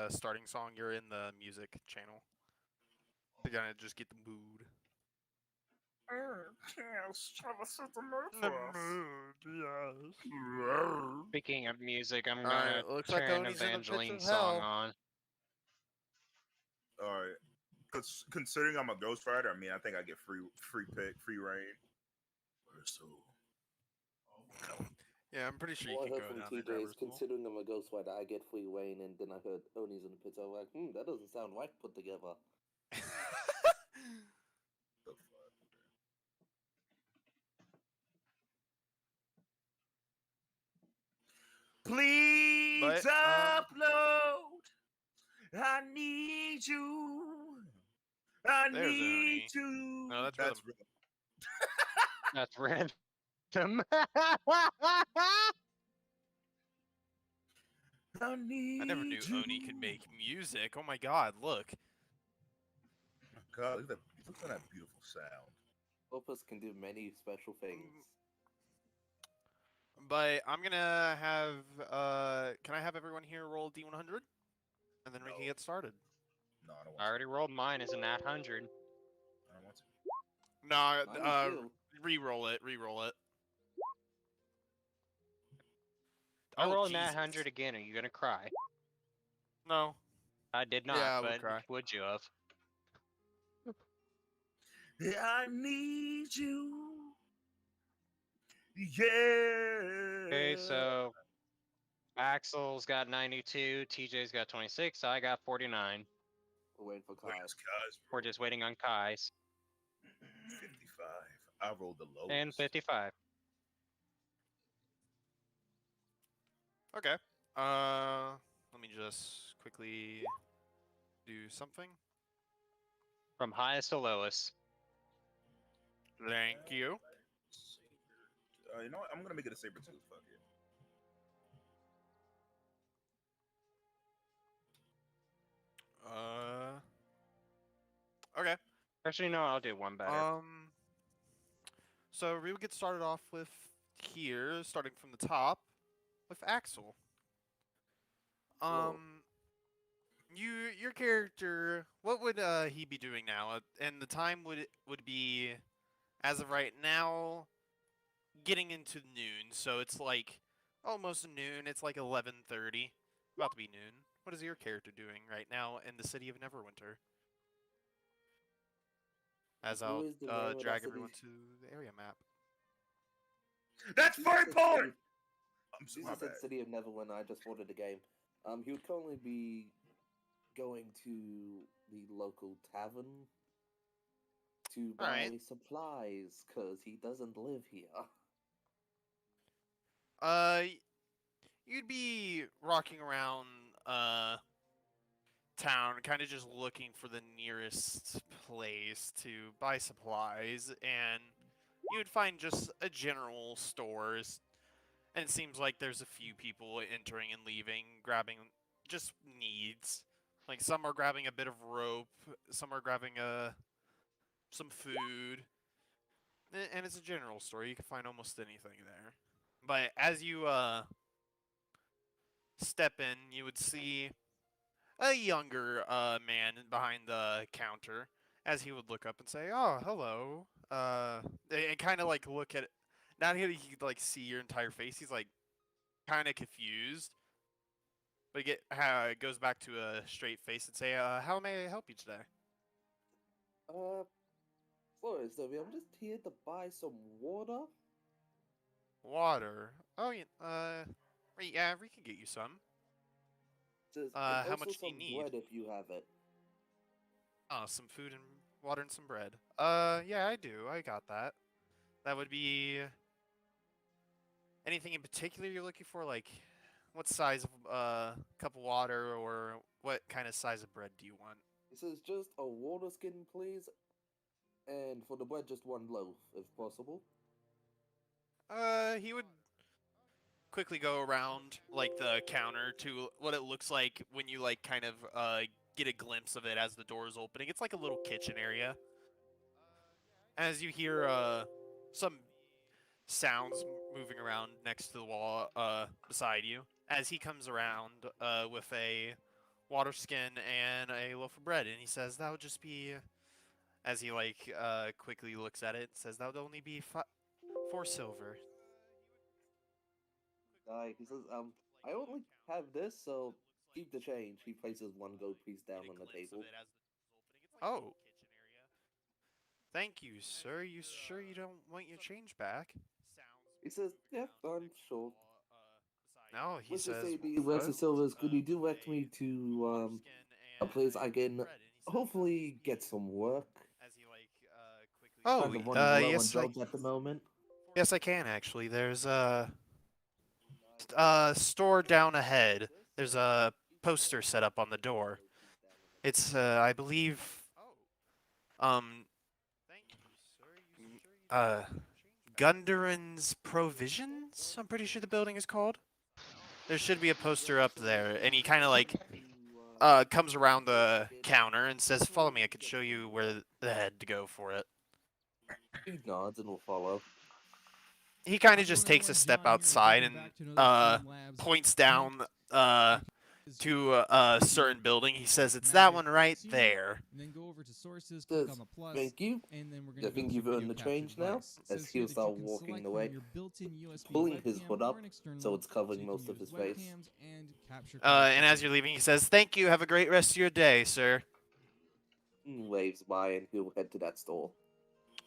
starting song, you're in the music channel. To kind of just get the mood. Yes, try to set the mood The for us. mood, yes. Speaking of music, I'm Alright, gonna looks like turn Oni's in the pits of Evangeline's song hell. on. Alright. Considering I'm a Ghost Rider, I mean, I think I get free pick, free reign. So, Yeah, I'm pretty sure you All I can heard go from down there, TJ grab is, her school. considering I'm a Ghost Rider, I get free reign, and then I heard Oni's in the pits. I was like, that doesn't sound right put together. the fuck? Please But, upload. I need you. I There's need Oni. you. No, that's rhythm. That's random. I need I never knew you. Oni could make music. Oh my god, look. God, look at that beautiful sound. Opus can do many special things. But I'm gonna have, can I have everyone here roll D100? And then we can No. get started. No, I don't want I already rolled mine as a nat 100. to. I don't want to. No, Mine too. re-roll it. I Oh, roll a nat Jesus. 100 again. Are you gonna cry? No. I did not, Yeah, I would but cry. would you have? I need you. Yeah. Okay, so Axel's got 92, TJ's got 26, I got 49. We're waiting for Wait, Kai. it's Kai's We're just waiting on Kai's. 55. I rolled the lowest. And 55. Okay. Let me just quickly do something. From highest to lowest. Thank you. Saber. You know what? I'm gonna make it a saber tooth. Fuck it. Okay. Actually, no, I'll do one better. So we would get started off with here, starting from the top, with Axel. Whoa. Your character, what would he be doing now? And the time would be, as of right now, getting into noon. So it's like almost noon. It's like 11:30, about to be noon. What is your character doing right now in the city of Neverwinter? As Who I'll is the man with drag that everyone city's- to the area map. That's Jesus furry said porn. city- I'm so Jesus said City of Neverwinter. I just ordered the game. He would currently be going to the local tavern to buy Alright. supplies because he doesn't live here. You'd be rocking around town, kind of just looking for the nearest place to buy supplies, and you would find just a general stores, and it seems like there's a few people entering and leaving, grabbing just needs. Like some are grabbing a bit of rope, some are grabbing some food, and it's a general store. You can find almost anything there. But as you step in, you would see a younger man behind the counter, as he would look up and say, "Oh, hello." And kind of like look at, not that he could like see your entire face. He's like kind of confused, but it goes back to a straight face and say, "How may I help you today?" Sorry, Sylvia, I'm just here to buy some water. Water. Oh yeah. Yeah, we can get you some. Just, How and also much do you some need? bread if you have it. Oh, some food and water and some bread. Yeah, I do. I got that. That would be anything in particular you're looking for? Like, what size of cup of water, or what kind of size of bread do you want? It says just a water skin, please, and for the bread, just one loaf, if possible. He would quickly go around like the counter to what it looks like when you like kind of get a glimpse of it as the door is opening. It's like a little kitchen area. As you hear some sounds moving around next to the wall beside you, as he comes around with a water skin and a loaf of bread, and he says that would just be, as he like quickly looks at it, says that would only be 4 silver. He says, I only have this, so keep the change. He places one gold piece down Get a on the glimpse of table. it as the door's opening. It's like a little kitchen area. Thank you, sir. You sure you don't want your change back? He says, yeah, I'm sure. No, he Let's just says. say the rest of Silvers, could you direct me to a place I can hopefully get some work? Oh, Kind of running low on yes, jobs at the moment. yes, I can actually. There's a store down ahead. There's a poster set up on the door. It's, I believe, um, uh, Gundarin's Provisions. I'm pretty sure the building is called. There should be a poster up there, and he kind of like comes around the counter and says, "Follow me. I can show you where the head to go for it." He nods and will follow. He kind of just takes a step outside and points down to a certain building. He says, "It's that one right there." And then go over to sources, Says, click on the plus, Thank you. and then we're I gonna think go you've to earned video the capture change now, device. It as says he'll here that start you can walking select away. from your built-in USB Pulling his webcam hood or up, an external so it's covering you can most of use his face. webcams and capture And as content. you're leaving, he says, "Thank you. Have a great rest of your day, sir." Waves by and he'll head to that store.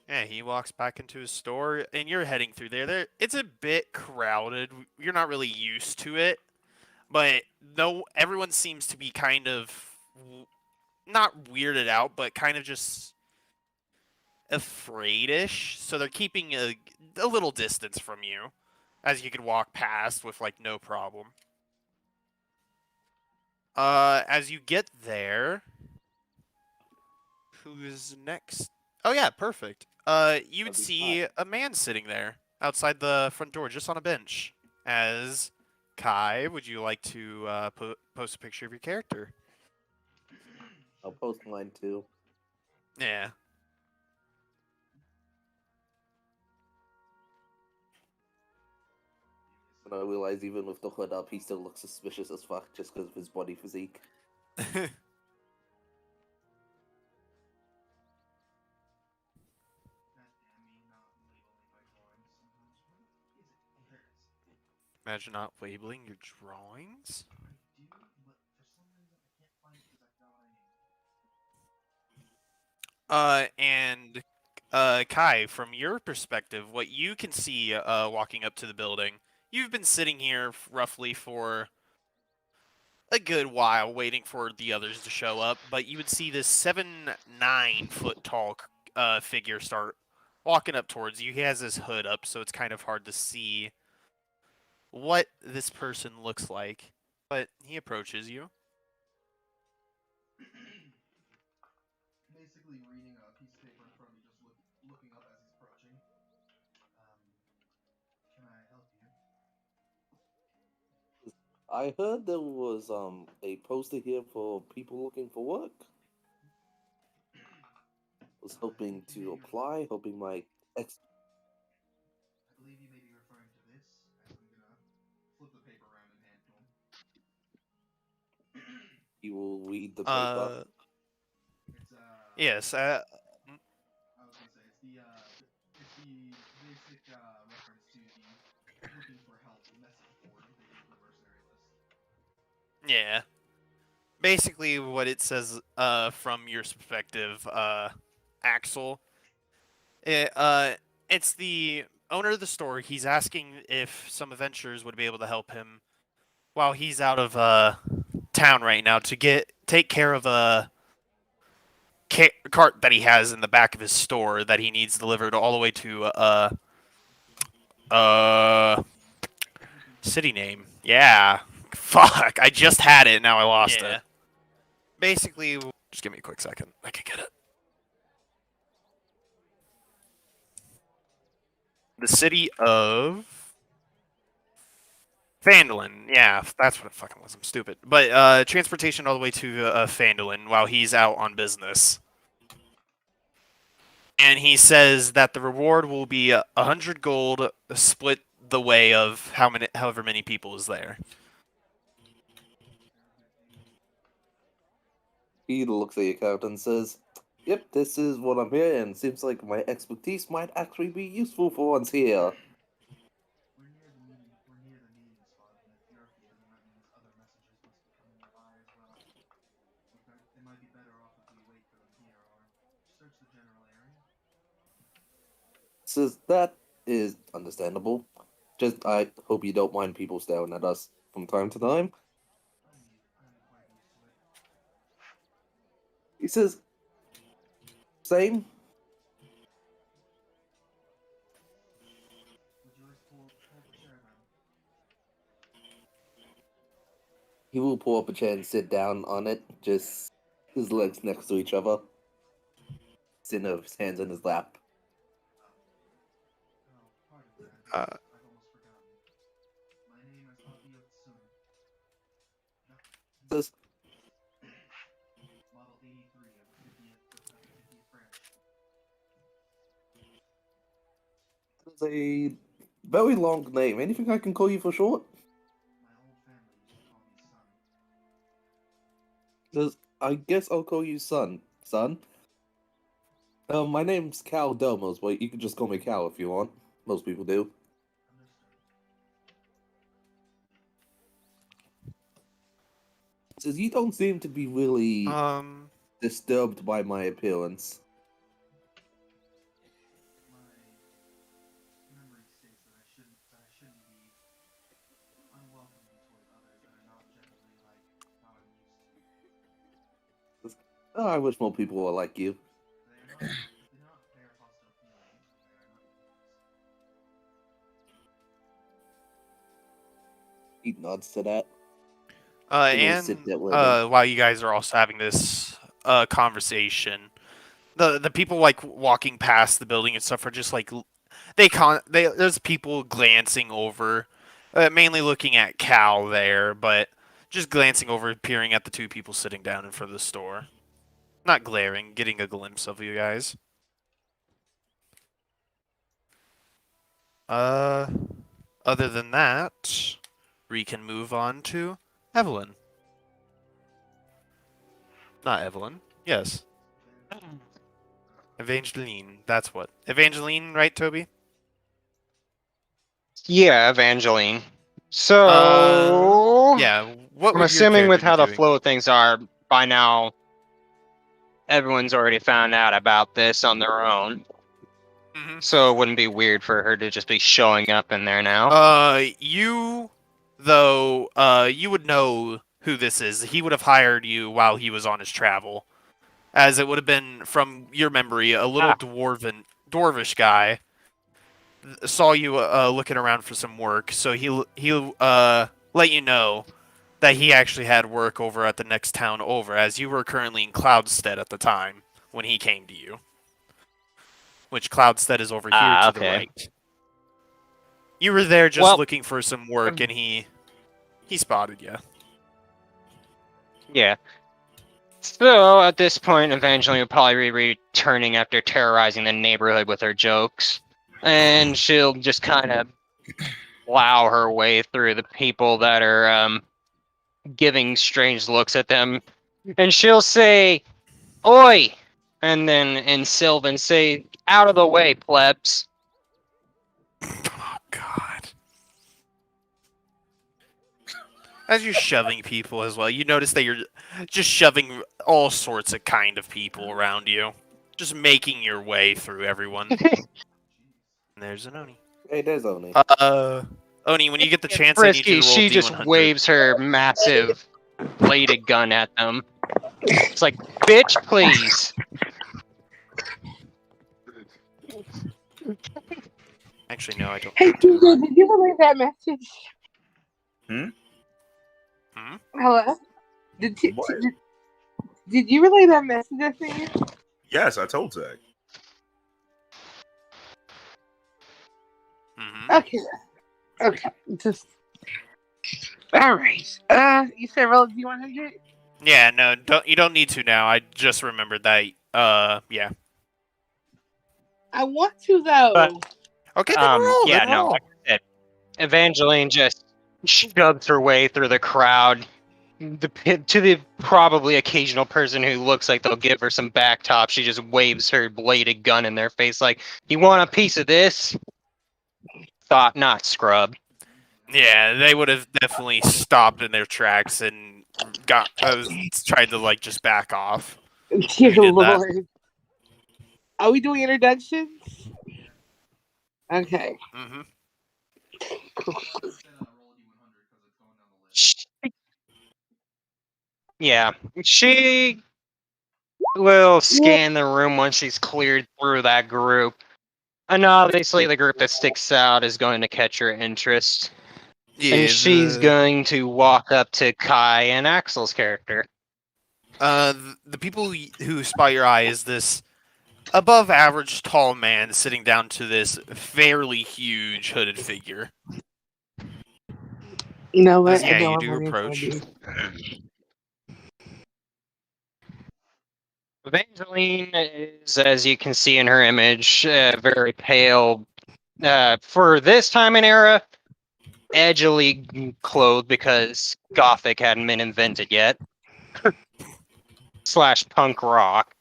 Yeah, he walks back into his store, and you're heading through there. It's a bit crowded. You're not really used to it, but no, everyone seems to be kind of not weirded out, but kind of just afraidish. So they're keeping a little distance from you, as you could walk past with like no problem. As you get there, who's next? Oh yeah, perfect. You would That'd be see a man sitting there outside the front door, just on a bench. As Kai, would you like to post a picture of your character? I'll post mine too. Yeah. And I realize even with the hood up, he still looks suspicious as fuck just because of his body physique. Imagine not labeling your drawings. And Kai, from your perspective, what you can see walking up to the building, you've been sitting here roughly for a good while waiting for the others to show up, but you would see this 7'9" tall figure start walking up towards you. He has his hood up, so it's kind of hard to see what this person looks like, but he approaches you. Basically reading a piece of paper in front of me, just looking up as he's approaching. Can I help you? I heard there was a poster here for people looking for work. Was hoping to apply, hoping my ex. I believe you may be referring to this. I'm gonna flip the paper around and hand to him. You will read the paper. It's Yes. I was gonna say it's the basic reference to the looking for help message board they use for the mercenary list. Yeah. Basically, what it says from your perspective, Axel, it's the owner of the store. He's asking if some adventurers would be able to help him while he's out of town right now to take care of a cart that he has in the back of his store that he needs delivered all the way to city name. Yeah. Fuck, I just had it, now I lost it. Basically, just give me a quick second. I can get it. The city of Phandalin. Yeah, that's what it fucking was. I'm stupid. But transportation all the way to Phandalin while he's out on business. And he says that the reward will be 100 gold, split the way of however many people is there. He looks at your character and says, "Yep, this is what I'm here, and seems like my expertise might actually be useful for once here." We're near the meeting spot, and if you're here, then that means other messages must be coming nearby as well. It might be better off if we wait for them here, or search the general area. Says that is understandable. Just I hope you don't mind people staring at us from time to time. I'm quite used to it. He says, "Same." Would you like to pull up a chair then? He will pull up a chair and sit down on it, just his legs next to each other, sitting with his hands in his lap. Oh, pardon me. I've almost forgotten. My name is Akio Tsune. Says, Model 83 of the 50th branch. "It's a very long name. Anything I can call you for short?" My whole family used to call me son. Says, "I guess I'll call you son. Son? My name's Cal Delmos, but you can just call me Cal if you want. Most people do." Understood. Says, "You don't seem to be really disturbed by my appearance." My memory states that I shouldn't be unwelcoming toward others that are not generally like how I'm used to. "Oh, I wish more people were like you." They are not bear hostile feelings, and they are not enemies. He nods to that. And they And sit there with him. while you guys are also having this conversation, the people like walking past the building and stuff are just like there's people glancing over, mainly looking at Cal there, but just glancing over, peering at the two people sitting down in front of the store. Not glaring, getting a glimpse of you guys. Other than that, we can move on to Evelyn. Not Evelyn. Yes. Evangeline. That's what. Evangeline, right, Toby? Yeah, Evangeline. So Yeah. What I'm would your assuming with character how be the doing? flow of things are by now, everyone's already found out about this on their own. Mhm. So it wouldn't be weird for her to just be showing up in there now. You would know who this is. He would have hired you while he was on his travel, as it would have been from your memory. A little dwarvish guy saw you looking around for some work, so he let you know that he actually had work over at the next town over, as you were currently in Cloudstead at the time when he came to you. Which Cloudstead is over here to the Okay. right. You were there just Well, looking for some work, and he spotted you. Yeah. So at this point, Evangeline will probably be returning after terrorizing the neighborhood with her jokes. And she'll just kind of plow her way through the people that are giving strange looks at them. And she'll say, "Oi!" And then in Sylvan say, "Out of the way, plebs." Oh, God. As you're shoving people as well, you notice that you're just shoving all sorts of kind of people around you. Just making your way through everyone. And there's an Oni. Hey, there's Oni. Oni, when you get the It's chance, I need you risky. to roll She just D100. waves her massive bladed gun at them. It's like, "Bitch, please." Actually, no, I don't. Hey, TJ, did you relay that message? Hmm? Hello? Did What? did you relay that message I sent you? Yes, I told Zach. Mm-hmm. Okay. Okay. Just. Alright. You said roll D100? Yeah, no, you don't need to now. I just remembered that. Yeah. I want to, though. But- Okay, then roll. Yeah, then no, roll. like I said, Evangeline just shoves her way through the crowd, to the probably occasional person who looks like they'll give her some back top, she just waves her bladed gun in their face like, "You want a piece of this?" Thought not, scrub. Yeah, they would have definitely stopped in their tracks and tried to like just back off. Dear You did that. Lord. Are we doing introductions? Okay. Hmm. Yeah, she will scan the room once she's cleared through that group. And obviously the group that sticks out is going to catch her interest. Yeah, And she's going to walk up to Kai and Axel's character. The people who spot your eye is this above average tall man sitting down to this fairly huge hooded figure. You know what? Yeah, I know you what do my name's gonna approach. be. Evangeline is, as you can see in her image, very pale. For this time and era, edgily clothed because Gothic hadn't been invented yet. / punk rock.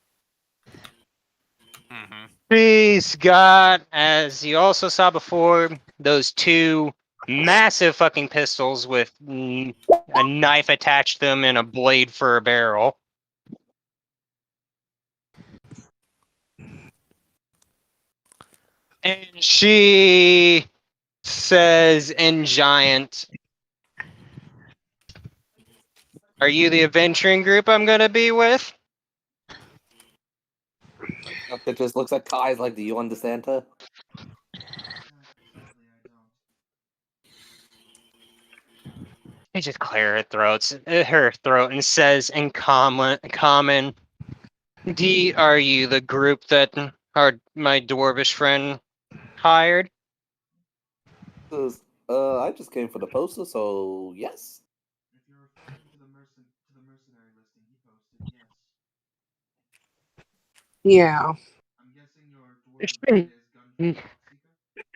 Hmm. She's got, as you also saw before, those two massive fucking pistols with a knife attached to them and a blade for a barrel. And she says in giant, "Are you the adventuring group I'm gonna be with?" It just looks at Kai's like, do you understand her? Sadly, I don't. She just clear her throat and says in common, Are you the group that my dwarvish friend hired?" Says, I just came for the poster, so yes. If you're referring to the mercenary listing he posted, yes. Yeah. I'm guessing your dwarven friend is Gunpowder Seeker?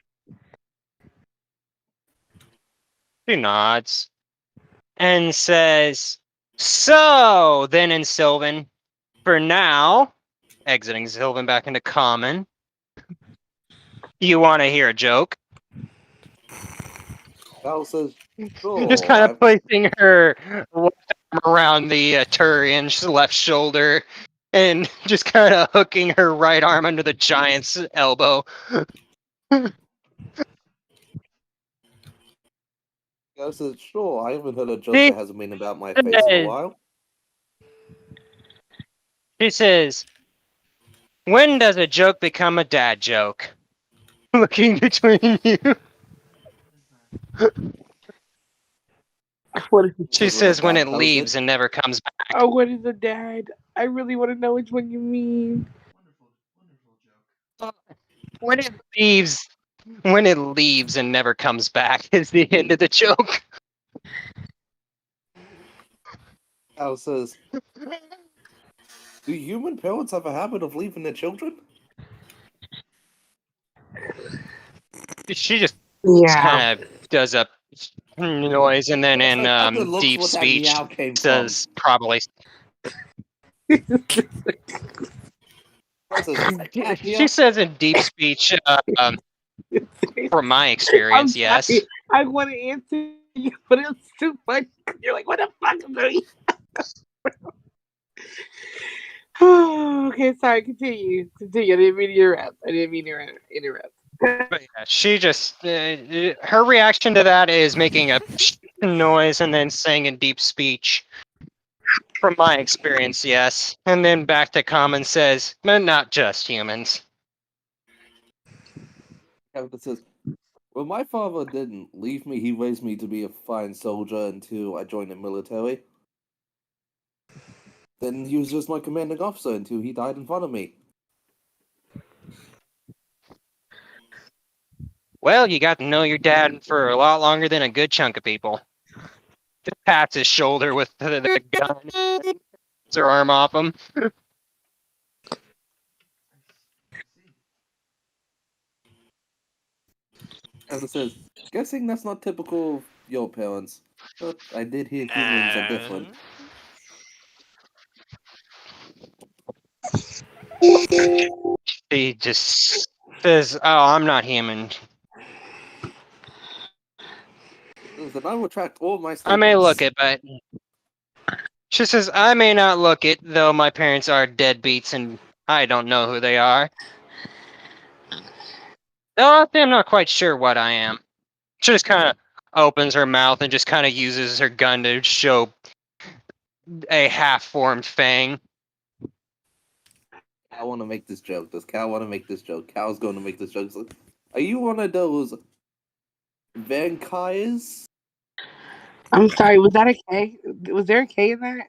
She nods and says, "So then in Sylvan, for now," exiting Sylvan back into common, "you want to hear a joke?" Cal says, sure. Just kind of I've- placing her left arm around the Turian's left shoulder and just kind of hooking her right arm under the giant's elbow. Cal says, sure. I haven't heard a joke See? that hasn't been about my face in a Yes. while. She says, "When does a joke become a dad joke?" Looking between you. What is She When says, the "When dad it tells leaves it. and never comes back." Oh, what is a dad? I really want to know which one you mean. Wonderful joke. When it leaves and never comes back is the end of the joke. Cal says, do human parents have a habit of leaving their children? She just Yeah. kind of does a noise and then in Other looks deep what that speech meow came says probably. from. Says, "Cat She here." says in deep speech, from my experience, I'm yes. sorry. I want to answer you, but it's too funny. You're like, what the fuck am I? Okay, sorry. Continue. I didn't mean to interrupt. But yeah, she just her reaction to that is making a noise and then saying in deep speech, "From my experience, yes." And then back to common says, "But not just humans." Captain says, well, my father didn't leave me. He raised me to be a fine soldier until I joined the military. Then he was just my commanding officer until he died in front of me. Well, you got to know your dad for a lot longer than a good chunk of people. Just pats his shoulder with the gun, gets her arm off him. I see. Captain says, guessing that's not typical of your parents. But I did hear humans are different. She just says, "Oh, I'm not human. Then I retract all my statements. I may look it, but..." She says, "I may not look it, though my parents are deadbeats and I don't know who they are. Though I'm not quite sure what I am." She just kind of opens her mouth and just kind of uses her gun to show a half-formed fang. I want to make this joke. Does Cal want to make this joke? Cal's going to make this joke. So, are you one of those vampires? I'm sorry, was that a K? Was there a K in that?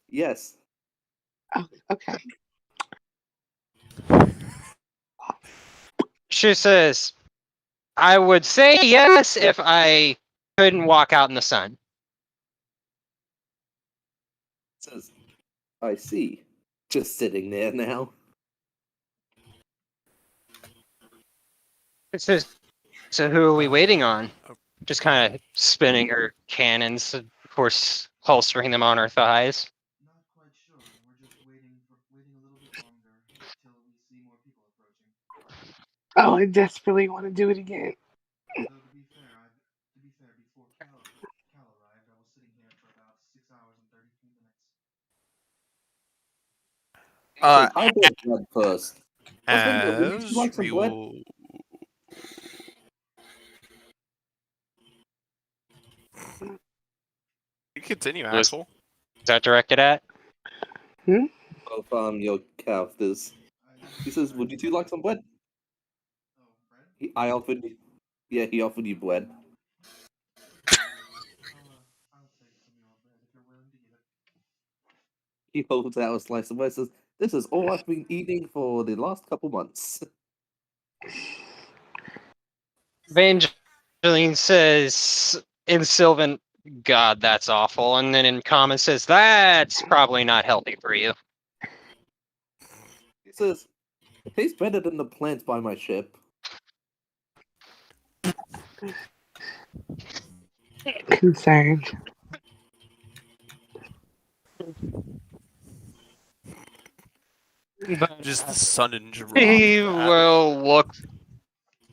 Yes. Oh, okay. She says, "I would say yes if I couldn't walk out in the sun." Says, I see. Just sitting there now. It says, "So who are we waiting on?" Just kind of spinning her cannons, of course, holstering them on her thighs. Not quite sure. We're just waiting a little bit longer until we see more people approaching. Oh, I desperately want to do it again. Though to be fair, before Cal arrived, I was sitting here for about 6 hours and 33 minutes. I did blood first. Would you As like some we blood? will... You continue, Was- Axel. Is that directed at? Of your characters. He says, would you two like some blood? Oh, bread? I offered you. Yeah, he offered you bread. I'll take some of your bread if you're willing to give it. He holds out a slice of bread and says, this is all I've been eating for the last couple months. Evangeline says in Sylvan, "God, that's awful." And then in common says, "That's probably not healthy for you." He says, it tastes better than the plants by my ship. Concerned. Just the sudden drop. She will look.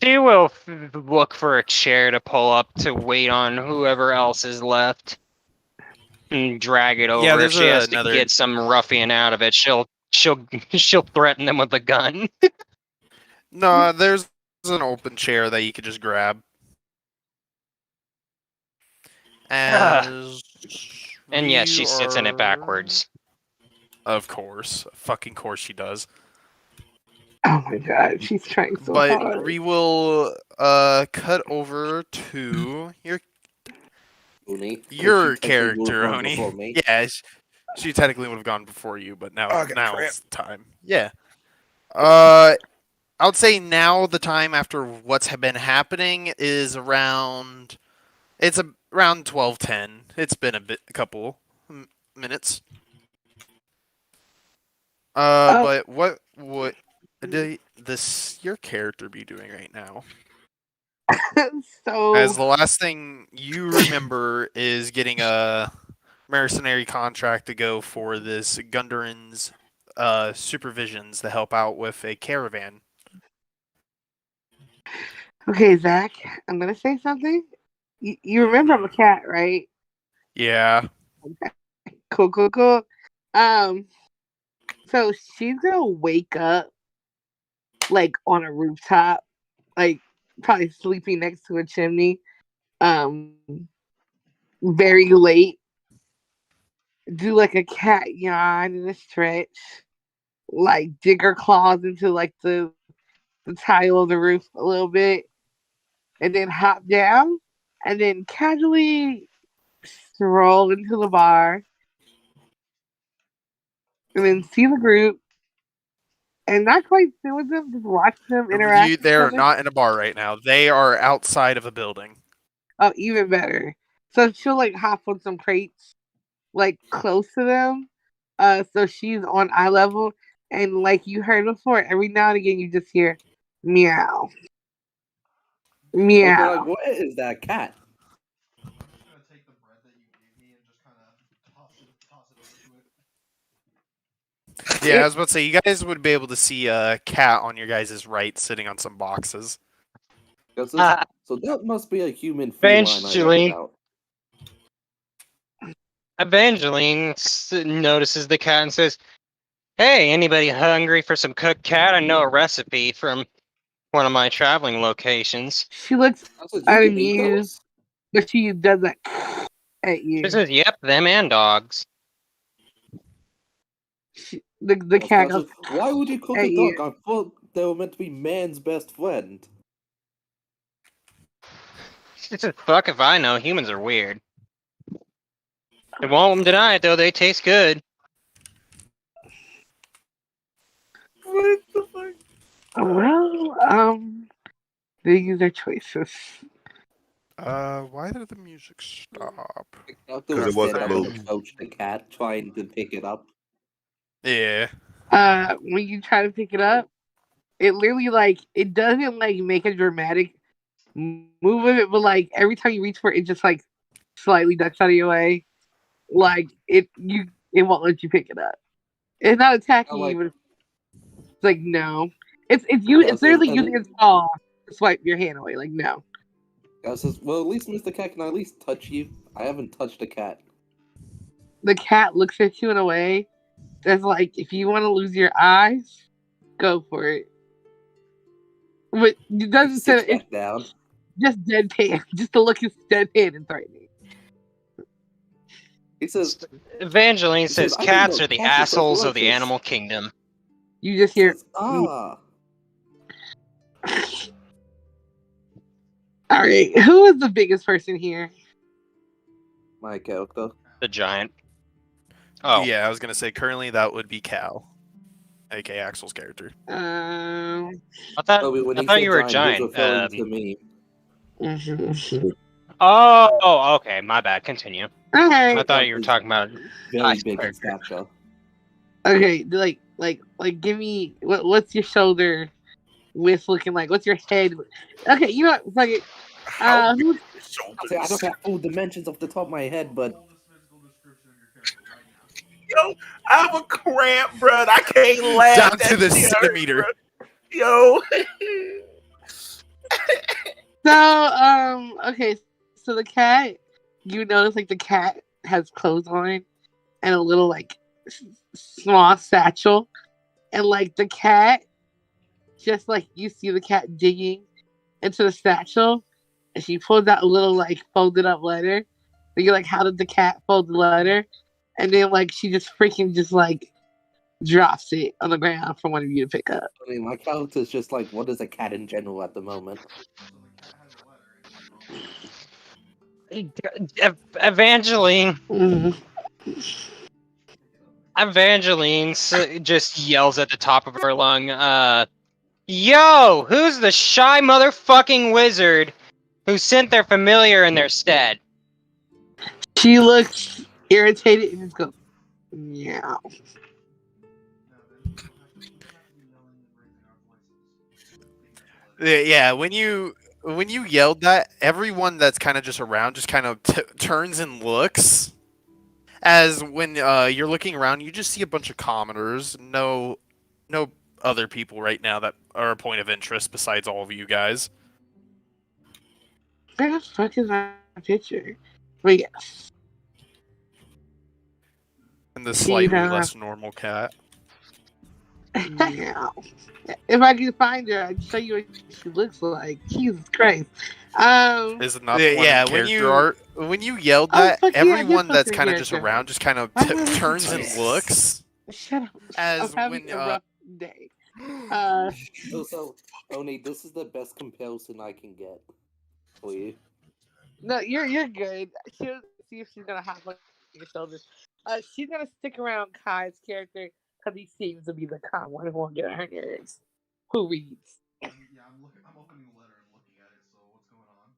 She will look for a chair to pull up to wait on whoever else is left, and drag it over. If there's she has another- to get some ruffian out of it, she'll threaten them with a gun. No, there's an open chair that you could just grab. As And yes, she we sits in it are- backwards. Of course. Fucking course she does. Oh my god, she's trying so But hard. we will cut over to Oni. your She technically would've character, gone Oni. before me. Yeah, she technically would have gone before you, but now I got now cramp. it's the time. Yeah. I would say now the time after what's been happening is around. It's around 12:10. It's been a couple minutes. But what would your character be doing right now? So As the last thing you remember is getting a mercenary contract to go for this Gundren's supervisions to help out with a caravan. okay, Zach, I'm gonna say something. You remember I'm a cat, right? Yeah. Cool. So she's gonna wake up like on a rooftop, like probably sleeping next to a chimney, very late. Do like a cat yawn and a stretch, like dig her claws into like the tile of the roof a little bit, and then hop down, and then casually stroll into the bar, and then see the group, and not quite sit with them, just watch them interact. with They are each other. not in a bar right now. They are outside of a building. Oh, even better. So she'll like hop on some crates, like close to them. So she's on eye level, and like you heard before, every now and again you just hear meow, Well, meow. like, what is that cat? Yeah, I was about to say you guys would be able to see a cat on your guys' right sitting on some boxes. So that must be a human feline I read Eventually. about. Evangeline notices the cat and says, "Hey, anybody hungry for some cooked cat? I know a recipe from one of my traveling locations." She looks I said, at you can eat you, those? but she does that at She you. says, "Yep, them and dogs." The I cat said, goes, why would you cook at a you. dog? I thought they were meant to be man's best friend. She says, "Fuck if I know. Humans are weird. They won't deny it though. They taste good." What the fuck? Well, these are choices. Why did the music stop? I'll do 'Cause a it wasn't stand up and moving. approach the cat, trying to pick it up. Yeah. When you try to pick it up, it literally like it doesn't like make a dramatic move of it, but like every time you reach for it, it just like slightly ducks out of your way. Like it won't let you pick it up. It's not attacking like- you, but it's like no. It's literally using its paw to swipe your hand away. Like no. I says, well, at least Mr. Cat can I at least touch you. I haven't touched a cat. The cat looks at you in a way that's like, if you want to lose your eyes, go for it. But it doesn't say Sits it's back down. just deadpan. Just the look is deadpan and threatening. He says, Evangeline says, says, "I didn't "Cats know are the cats were assholes of the ferocious." animal kingdom." You just he hear, says, ah. all right, who is the biggest person here? My character. The giant. Oh, Yeah, I was gonna say currently that would be Cal, aka Axel's character. Um, I thought When I he thought said you were a he was giant. referring to me. Oh, okay. My bad. Continue. okay, I thought you were talking about. Very Nice big in character. stature. okay, like, give me what's your shoulder width looking like? What's your head? Okay, you know what? Fuck it. How big Who's are your I say, I don't shoulders? have full dimensions off the top of my head, but Fullest physical description of your character right now. Yo, I have a cramp, bro. I can't laugh. Down to That the shit hurt, centimeter. bruh. Yo. so okay, so the cat, you notice like the cat has clothes on and a little like small satchel, and like the cat, just like you see the cat digging into the satchel, and she pulls out a little like folded up letter. And you're like, how did the cat fold the letter? And then like she just freaking just like drops it on the ground for one of you to pick up. I mean, my character's just like, what is a cat in general at the moment? So the cat has a letter in its mouth. Evangeline. Mhm. Evangeline just yells at the top of her lung, "Yo, who's the shy motherfucking wizard who sent their familiar in their stead?" She looks irritated and just goes, meow. Now then, we'll have to be yelling and raising our voices. Yeah, when you yelled that, everyone that's kind of just around just kind of turns and looks. As when you're looking around, you just see a bunch of commoners. No other people right now that are a point of interest besides all of you guys. Where the fuck is my picture? But yes. And the slightly Yeah. less normal cat. Meow. If I can find her, I'd show you what she looks like. Jesus Christ. Is it not the one in character art? When you yelled Oh, that, fuck yeah, I did everyone that's post her kind of just character. around just kind of Why am I looking turns for and this? looks. Shut up. As I'm having when a rough day. So, Oni, this is the best comparison I can get for you. No, you're good. She'll see if she's gonna hop on your shoulders. She's gonna stick around Kai's character because he seems to be the calm one who won't get on her nerves. Who reads? Yeah, I'm opening the letter and looking at it. So what's going on?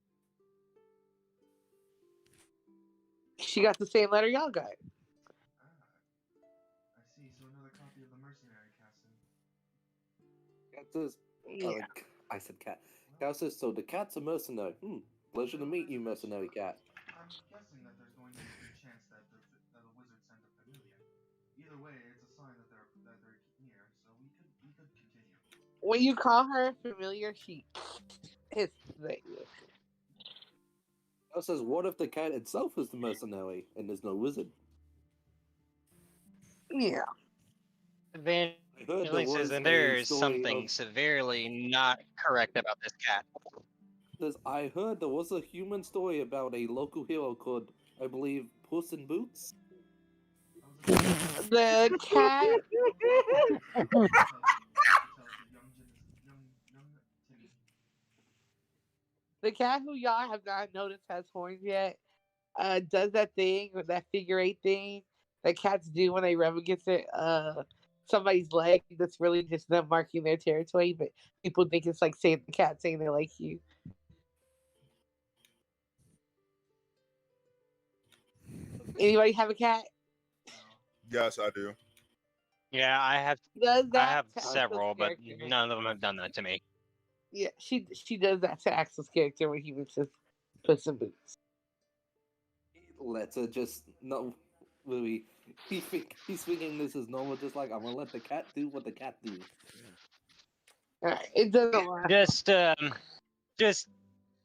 She got the same letter y'all got. Ah, I see. So another copy of the mercenary casting. Cat says, Yeah. I said cat. Cat says, so the cat's a mercenary. Pleasure to meet you, mercenary cat. I'm guessing that there's going to be a good chance that the wizard sent a familiar. Either way, it's a sign that when you call her familiar, she hisses at you. It says, what if the cat itself is the mercenary and there's no wizard? Yeah. Evangeline says was that a there is story something of- severely not correct about this cat. Says, I heard there was a human story about a local hero called, I believe, Puss in Boots. The cat. The cat who y'all have not noticed has horns yet, does that thing or that figure eight thing that cats do when they rub against it, somebody's leg. That's really just them marking their territory, but people think it's like saying the cat saying they like you. Anybody have a cat? Yes, I do. Yeah, I have Does I that have to Axel's several, but character? none of them have done that to me. Yeah, she does that to Axel's character when he mentions Puss in Boots. Lets her just no, really. He's thinking this is normal, just like I'm gonna let the cat do what the cat do. It doesn't last. Just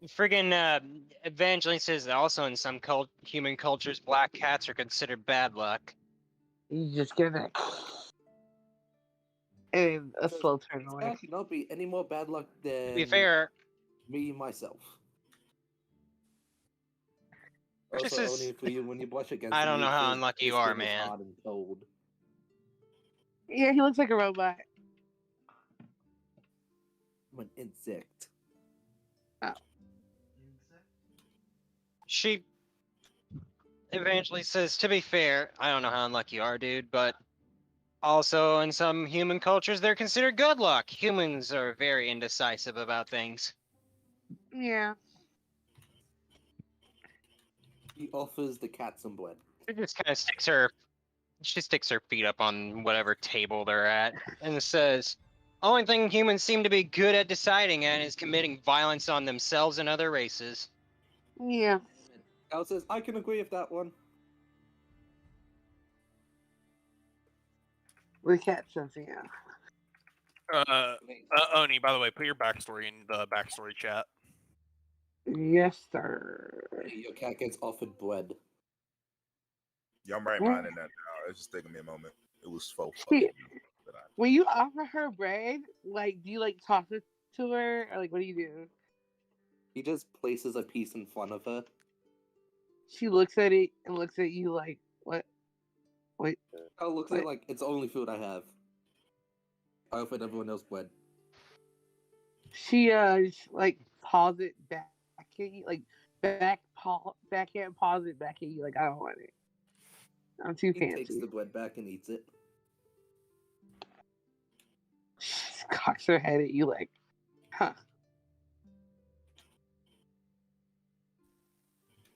friggin' Evangeline says that also in some human cultures, black cats are considered bad luck. You just get that. And a slow turn away. Cat cannot be any more bad luck than To be fair, me myself. Just Also, as- only for you when you brush against. I him, don't know how feels unlucky his you are, skin is man. hard and cold. Yeah, he looks like a robot. I'm an insect. she Evangeline says, to be fair, I don't know how unlucky you are, dude, but also in some human cultures, they're considered good luck. Humans are very indecisive about things. Yeah. He offers the cat some bread. She just kind of sticks her feet up on whatever table they're at and says, only thing humans seem to be good at deciding at is committing violence on themselves and other races. Yeah. Al says, I can agree with that one. The cat says, yeah. Oni, by the way, put your backstory in the backstory chat. Yes, sir. Your cat gets offered bread. Yeah, I'm writing Yeah. mine in that now. It's just taking me a moment. It was so Shit. fucking that I When you offer her bread, like, do you like toss it to her, or like, what do you do? He just places a piece in front of her. She looks at it and looks at you like, what? Wait. Al looks at it like, it's the only food I have. I offered everyone else bread. She like paws it back at you, like backhand paws it back at you, like I don't want it. I'm too He fancy. takes the bread back and eats it. She cocks her head at you like, huh?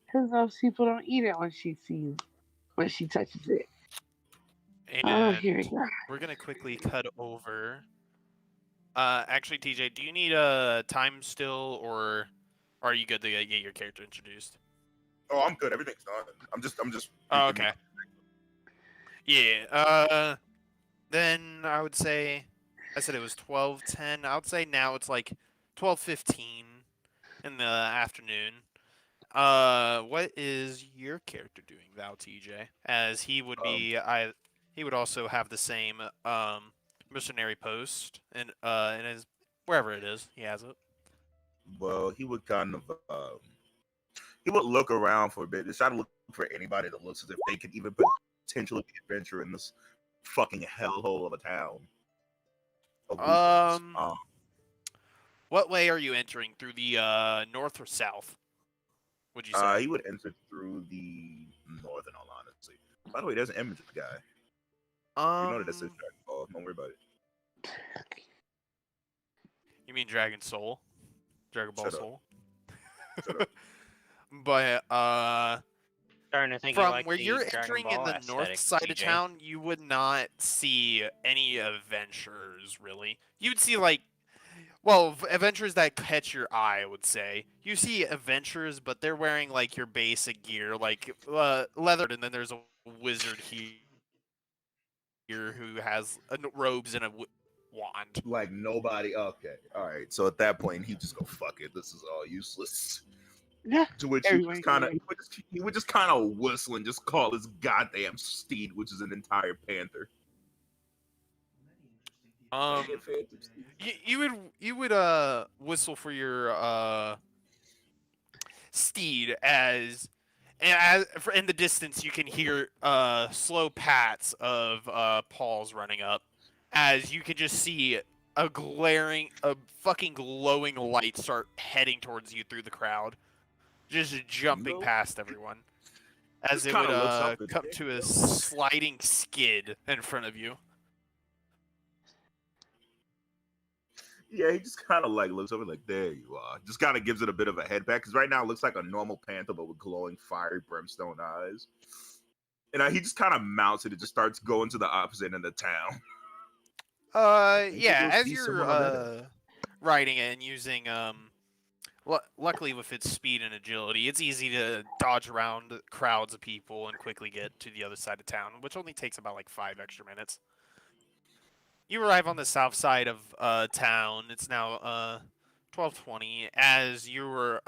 Because most people don't eat it when she touches it. Oh, And here we go. we're gonna quickly cut over. Actually, TJ, do you need a time still, or are you good to get your character introduced? Oh, I'm good. Everything's done. I'm just. Oh, okay. Yeah. Then I would say, I said it was 12:10. I would say now it's like 12:15 in the afternoon. What is your character doing, Val TJ? As he would be, he would also have the same missionary post in his wherever it is. He has it. Well, he would kind of he would look around for a bit. Just try to look for anybody that looks as if they could even potentially be adventure in this fucking hellhole of a town. of Lucas. What way are you entering? Through the north or south? Would you say? He would enter through the north, in all honesty. By the way, there's an image of the guy. You know that this is Dragon Ball. Don't worry about it. You mean Dragon Soul? Dragon Ball Shut up. Soul? Shut up. But Starting to think you from like where the you're Dragon entering in Ball the north aesthetic, side of TJ. town, you would not see any adventurers really. You'd see like, well, adventurers that catch your eye, I would say. You see adventurers, but they're wearing like your basic gear, like leather, and then there's a wizard here who has robes and a wand. Like nobody. Okay, all right. So at that point, he just go fuck it. This is all useless. Yeah. To which he Everybody just kind of knows. he would just kind of whistle and just call his goddamn steed, which is an entire panther. Um, Yeah, phantom steed. you would whistle for your steed in the distance you can hear slow pats of paws running up, as you can just see a fucking glowing light start heading towards you through the crowd, just jumping No. past everyone as Just it would kinda looks up and come there to you a go. sliding skid in front of you. Yeah, he just kind of like looks over like, there you are. Just kind of gives it a bit of a head back because right now it looks like a normal panther but with glowing fiery brimstone eyes. And he just kind of mounts it and just starts going to the opposite end of town. Think Yeah, you'll as see you're someone on that end. riding it and using luckily with its speed and agility, it's easy to dodge around crowds of people and quickly get to the other side of town, which only takes about like 5 extra minutes. You arrive on the south side of town. It's now 12:20 as you were